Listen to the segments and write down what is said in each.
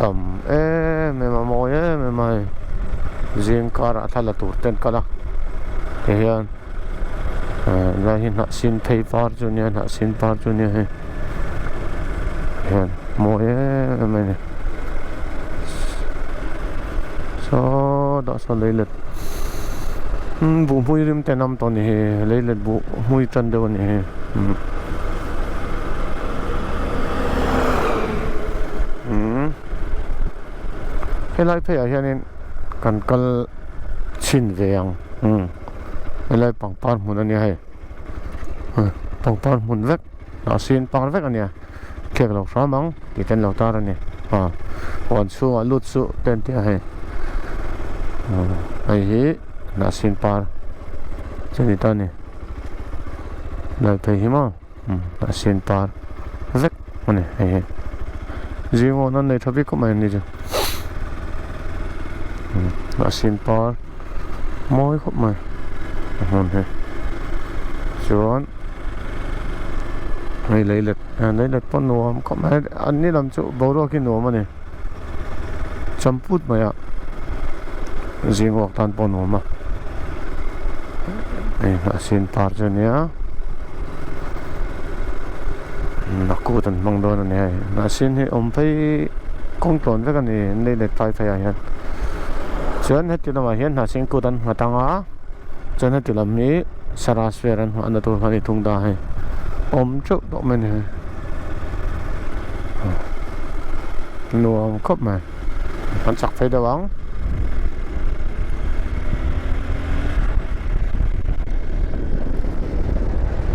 tầm mày mà mồi mày mày riêng cả đã thay là tụt tên cả đó thì hiện là hiện họ xin thay par cho nha họ xin par cho nha hiện mồi mày này so đó so lấy lật vụ mui rim tên năm tuần này lấy lật vụ mui chân đâu này cái lại phải ở hiện nên cần cần xin về ang cái lại bằng par muốn anh ấy bằng par muốn vét nó xin par vét anh ấy kẹt lọc xóa mắng thì tên lọc ta này còn số lút số tên thế hay ấy nó xin par cho người ta này lại phải hiếm nó xin par vét anh ấy gì mà nó này thà biết có mày này chứ nó xin par môi khóc mày chốn này lấy lật con nô có mày anh ấy làm chỗ bầu đó cái nô mà này chăm phút mày ạ gì ngọc tan con nô mà này nó xin par cho nhá nó cố tình mong đợi này nó xin thì ông phải công tồn với cái này đây là tay phải à chốn hết chuyện mà hiện họ xin cố tình họ tăng á chốn hết chuyện làm mỹ sarasveran họ anh tôi phải thung đa hay chỗ độ mình này nuông cốc mà hắn chặt phải đâu bóng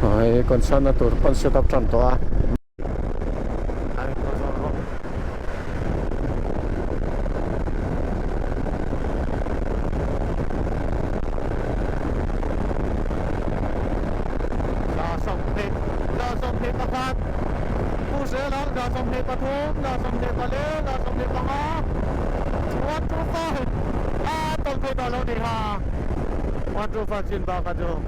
rồi còn sao nó tụt con sẽ tập tròn to Facin bakal tu.